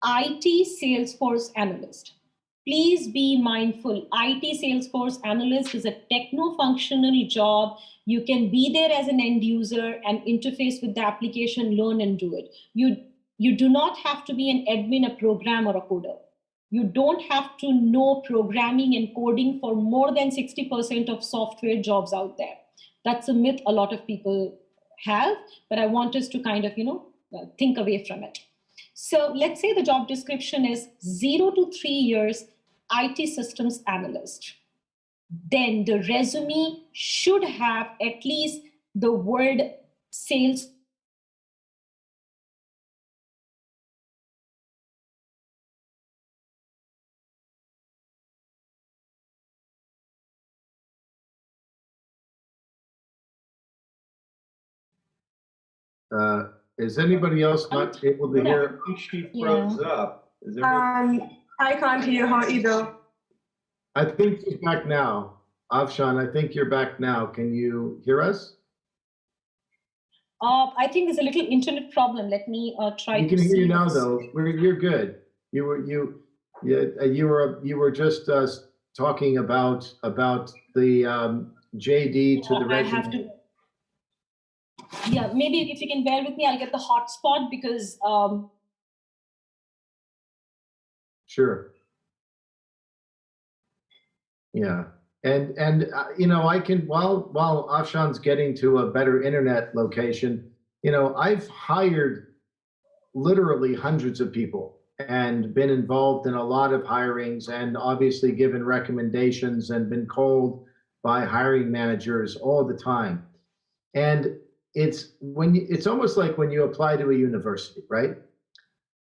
IT Salesforce analyst. Please be mindful. IT Salesforce analyst is a techno-functional job. You can be there as an end user and interface with the application, learn and do it. You do not have to be an admin, a programmer, or a coder. You don't have to know programming and coding for more than 60% of software jobs out there. That's a myth a lot of people have, but I want us to kind of, think away from it. So let's say the job description is 0 to 3 years IT systems analyst. Then the resume should have at least the word sales. Is anybody else not able to hear? I think she froze up. Is I can't hear her either. I think she's back now. Afshan, I think you're back now. Can you hear us? I think there's a little internet problem. Let me try. We can hear you now, though. You're good. You were just talking about the JD to the resume. I have to. Yeah, maybe if you can bear with me, I'll get the hotspot because. Sure. Yeah, and I can while Afshan's getting to a better internet location, I've hired literally hundreds of people and been involved in a lot of hirings and obviously given recommendations and been called by hiring managers all the time. And it's almost like when you apply to a university, right?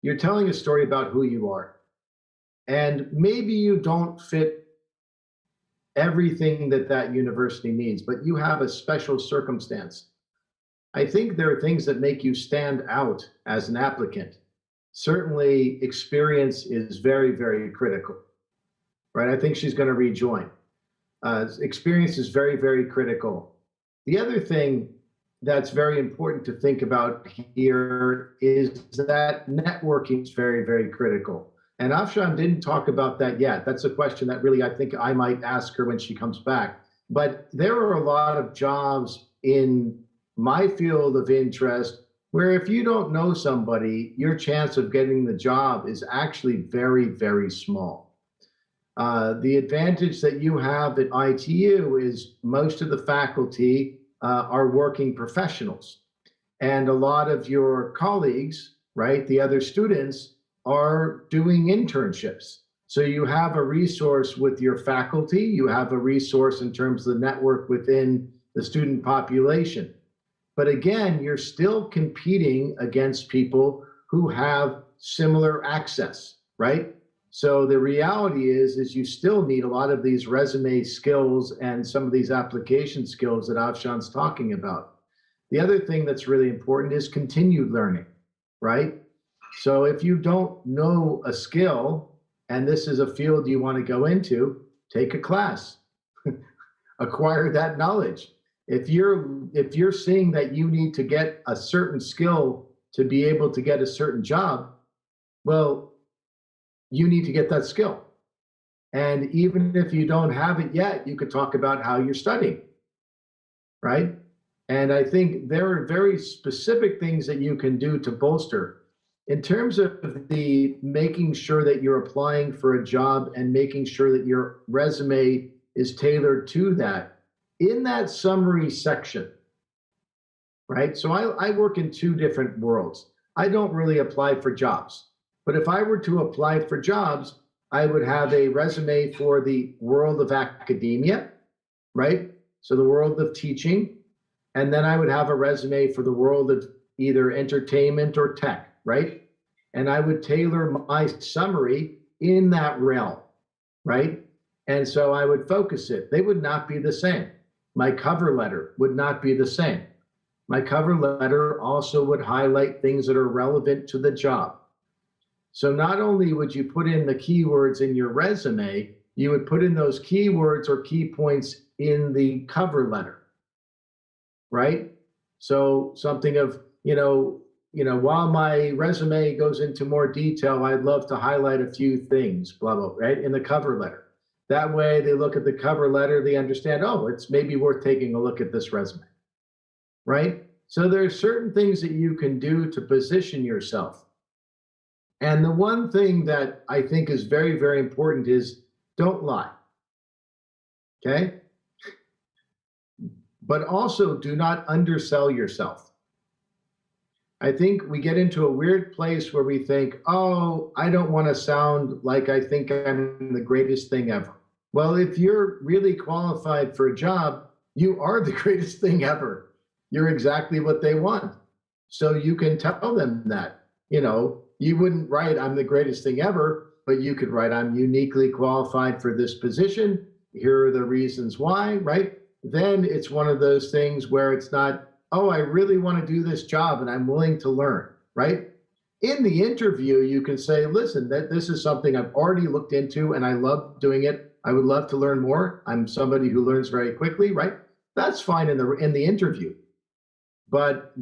You're telling a story about who you are. And maybe you don't fit everything that university needs, but you have a special circumstance. I think there are things that make you stand out as an applicant. Certainly experience is very, very critical, right? I think she's going to rejoin. Experience is very, very critical. The other thing that's very important to think about here is that networking is very, very critical. And Afshan didn't talk about that yet. That's a question that really I think I might ask her when she comes back. But there are a lot of jobs in my field of interest where if you don't know somebody, your chance of getting the job is actually very, very small. The advantage that you have at ITU is most of the faculty are working professionals. And a lot of your colleagues, right, the other students, are doing internships. So you have a resource with your faculty, you have a resource in terms of the network within the student population. But again, you're still competing against people who have similar access, right? So the reality is you still need a lot of these resume skills and some of these application skills that Afshan's talking about. The other thing that's really important is continued learning, right? So if you don't know a skill and this is a field you want to go into, take a class, acquire that knowledge. If you're seeing that you need to get a certain skill to be able to get a certain job, well, you need to get that skill. And even if you don't have it yet, you could talk about how you're studying, right? And I think there are very specific things that you can do to bolster. In terms of the making sure that you're applying for a job and making sure that your resume is tailored to that, in that summary section, right? So I work in two different worlds. I don't really apply for jobs, but if I were to apply for jobs, I would have a resume for the world of academia, right? So the world of teaching. And then I would have a resume for the world of either entertainment or tech, right? And I would tailor my summary in that realm, right? And so I would focus it. They would not be the same. My cover letter would not be the same. My cover letter also would highlight things that are relevant to the job. So not only would you put in the keywords in your resume, you would put in those keywords or key points in the cover letter, right? So something of, while my resume goes into more detail, I'd love to highlight a few things, blah, blah, right, in the cover letter. That way they look at the cover letter, they understand, oh, it's maybe worth taking a look at this resume, right? So there's certain things that you can do to position yourself. And the one thing that I think is very, very important is don't lie, okay? But also do not undersell yourself. I think we get into a weird place where we think, oh, I don't want to sound like I think I'm the greatest thing ever. Well, if you're really qualified for a job, you are the greatest thing ever. You're exactly what they want. So you can tell them that, you wouldn't write, I'm the greatest thing ever, but you could write, I'm uniquely qualified for this position. Here are the reasons why, right? Then it's one of those things where it's not, oh, I really want to do this job and I'm willing to learn, right? In the interview, you can say, listen, this is something I've already looked into and I love doing it. I would love to learn more. I'm somebody who learns very quickly, right? That's fine in the interview. But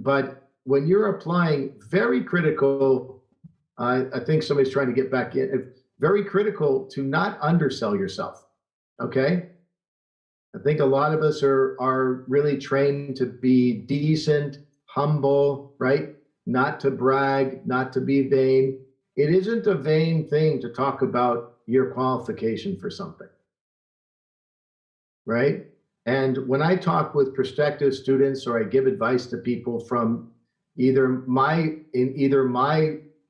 when you're applying, very critical, I think somebody's trying to get back in, very critical to not undersell yourself, okay? I think a lot of us are really trained to be decent, humble, right? Not to brag, not to be vain. It isn't a vain thing to talk about your qualification for something, right? And when I talk with prospective students or I give advice to people from either my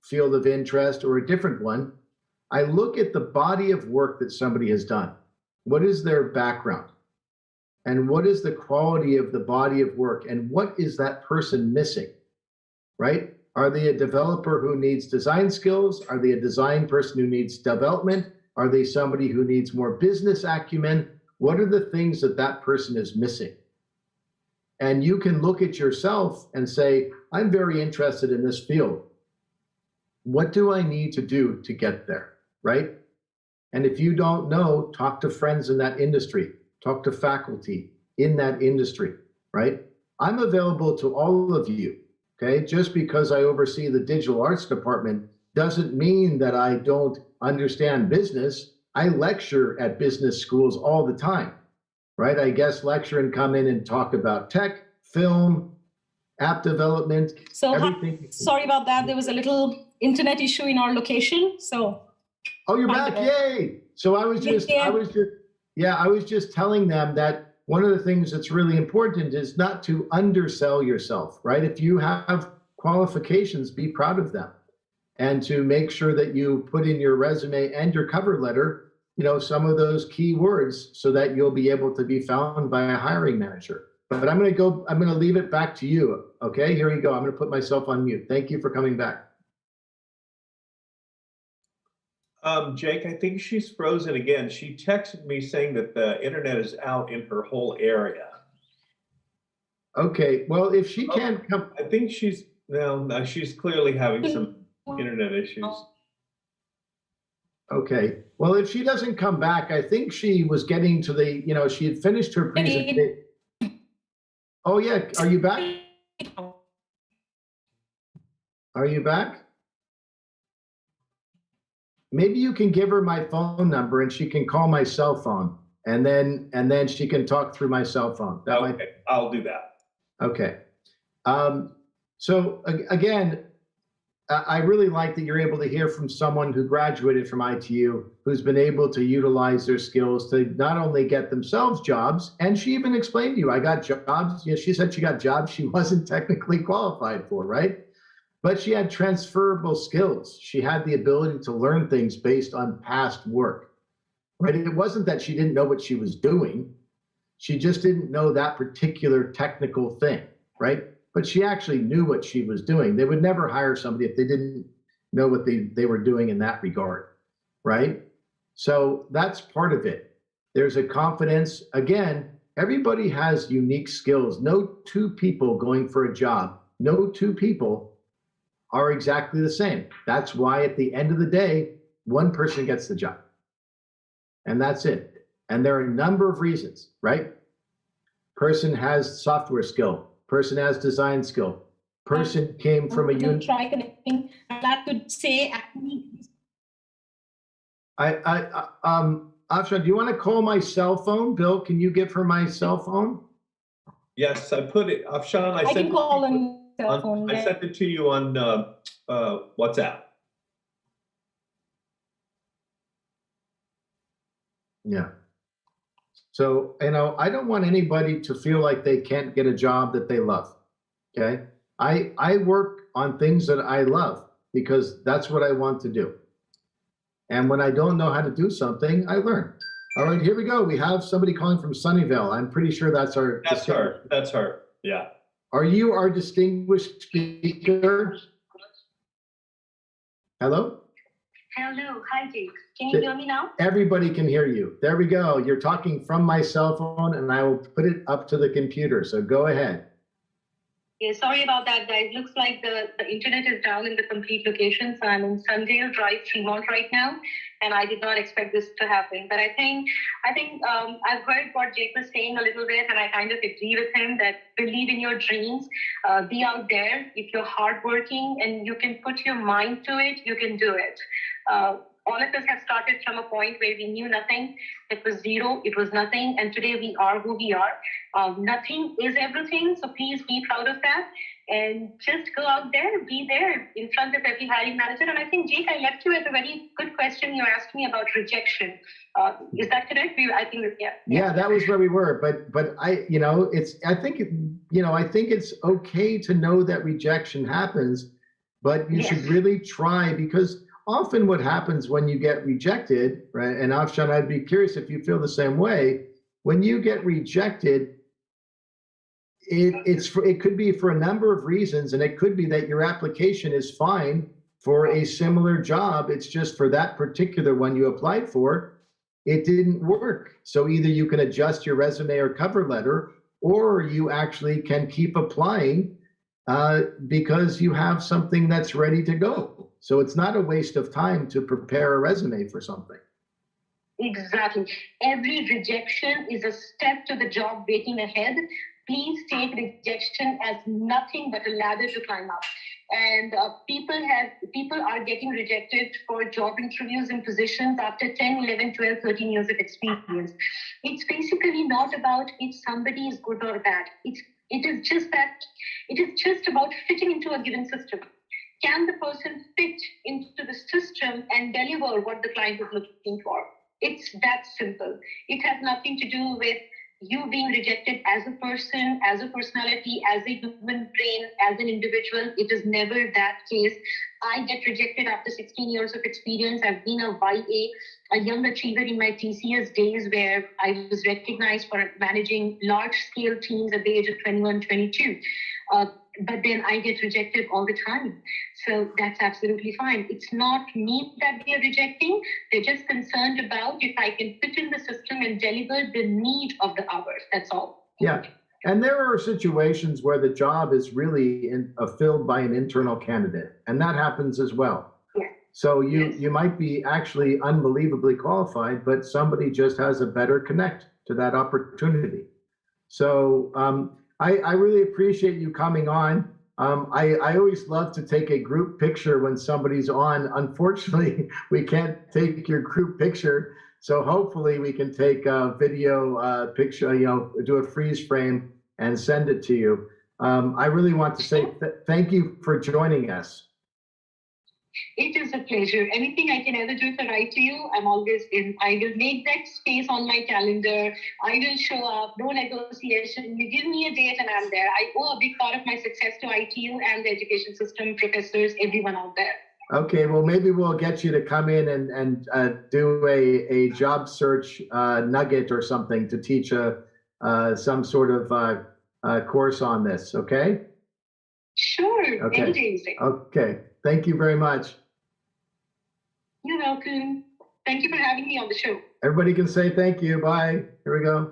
field of interest or a different one, I look at the body of work that somebody has done. What is their background? And what is the quality of the body of work? And what is that person missing, right? Are they a developer who needs design skills? Are they a design person who needs development? Are they somebody who needs more business acumen? What are the things that that person is missing? And you can look at yourself and say, I'm very interested in this field. What do I need to do to get there, right? And if you don't know, talk to friends in that industry, talk to faculty in that industry, right? I'm available to all of you, okay? Just because I oversee the digital arts department doesn't mean that I don't understand business. I lecture at business schools all the time, right? I guest lecture and come in and talk about tech, film, app development, So everything. Sorry about that. There was a little internet issue in our location. So oh, you're back! Yay! So I was just telling them that one of the things that's really important is not to undersell yourself, right? If you have qualifications, be proud of them, and to make sure that you put in your resume and your cover letter, some of those key words so that you'll be able to be found by a hiring manager. But I'm going to leave it back to you. Okay, here you go. I'm going to put myself on mute. Thank you for coming back. Jake, I think she's frozen again. She texted me saying that the internet is out in her whole area. Okay, well, if she can't come, I think she's clearly having some internet issues. Okay, well, if she doesn't come back, I think she was getting to the, she had finished her presentation. Oh yeah, are you back? Are you back? maybe you can give her my phone number and she can call my cell phone, and then she can talk through my cell phone. That Okay, I'll do that. Okay. So again, I really like that you're able to hear from someone who graduated from ITU, who's been able to utilize their skills to not only get themselves jobs, and she even explained to you, I got jobs. Yeah, she said she got jobs she wasn't technically qualified for, right? But she had transferable skills. She had the ability to learn things based on past work, right? It wasn't that she didn't know what she was doing. She just didn't know that particular technical thing, right? But she actually knew what she was doing. They would never hire somebody if they didn't know what they were doing in that regard, right? So that's part of it. There's a confidence. Again, everybody has unique skills. No two people going for a job, no two people are exactly the same. That's why at the end of the day, one person gets the job. And that's it. And there are a number of reasons, right? Person has software skill. Person has design skill. Person came from a unit. Try connecting. That could say actually. Afshan, do you want to call my cell phone? Bill, can you give her my cell phone? Yes, I put it, Afshan, I can call on cell phone. I sent it to you on WhatsApp. Yeah. So, I don't want anybody to feel like they can't get a job that they love. Okay. I work on things that I love because that's what I want to do. And when I don't know how to do something, I learn. All right, here we go. We have somebody calling from Sunnyvale. I'm pretty sure that's her. That's her. That's her. Yeah. Are you our distinguished speaker? Hello? Hello. Hi, Jake. Can you hear me now? Everybody can hear you. There we go. You're talking from my cell phone, and I will put it up to the computer. So go ahead. Yeah, sorry about that, guys. Looks like the internet is down in the complete location. So I'm in Sundale Drive, Fremont right now, and I did not expect this to happen. But I think I've heard what Jake was saying a little bit, and I kind of agree with him that believe in your dreams, be out there. If you're hardworking and you can put your mind to it, you can do it. All of us have started from a point where we knew nothing. It was zero, it was nothing, and today we are who we are. Nothing is everything, so please be proud of that. And just go out there, be there in front of every hiring manager. And I think, Jake, I left you with a very good question. You asked me about rejection. Is that correct? I think, yeah. Yeah, that was where we were. But I think it's okay to know that rejection happens, but you should really try, because often what happens when you get rejected, right? And Afshan, I'd be curious if you feel the same way. When you get rejected, it could be for a number of reasons, and it could be that your application is fine for a similar job. It's just for that particular one you applied for, it didn't work. So either you can adjust your resume or cover letter, or you actually can keep applying because you have something that's ready to go. So it's not a waste of time to prepare a resume for something. Exactly. Every rejection is a step to the job waiting ahead. Please take rejection as nothing but a ladder to climb up. And people are getting rejected for job interviews and positions after 10, 11, 12, 13 years of experience. It's basically not about if somebody is good or bad. It is just about fitting into a given system. Can the person fit into the system and deliver what the client is looking for? It's that simple. It has nothing to do with you being rejected as a person, as a personality, as a human brain, as an individual. It is never that case. I get rejected after 16 years of experience. I've been a YA, a young achiever in my TCS days, where I was recognized for managing large-scale teams at the age of 21, 22. But then I get rejected all the time. So that's absolutely fine. It's not me that they're rejecting. They're just concerned about if I can fit in the system and deliver the need of the hours. That's all. Yeah. And there are situations where the job is really filled by an internal candidate, and that happens as well. Yeah. So you might be actually unbelievably qualified, but somebody just has a better connect to that opportunity. So I really appreciate you coming on. I always love to take a group picture when somebody's on. Unfortunately, we can't take your group picture. So hopefully we can take a video picture, do a freeze frame and send it to you. I really want to say thank you for joining us. It is a pleasure. Anything I can ever do for ITU, I'm always in. I will make that space on my calendar. I will show up. No negotiation. You give me a date and I'm there. I owe a big part of my success to ITU and the education system, professors, everyone out there. Okay, well, maybe we'll get you to come in and do a job search nugget or something to teach some sort of course on this, okay? Sure, Okay. any day. Okay, thank you very much. You're welcome. Thank you for having me on the show. Everybody can say thank you. Bye. Here we go.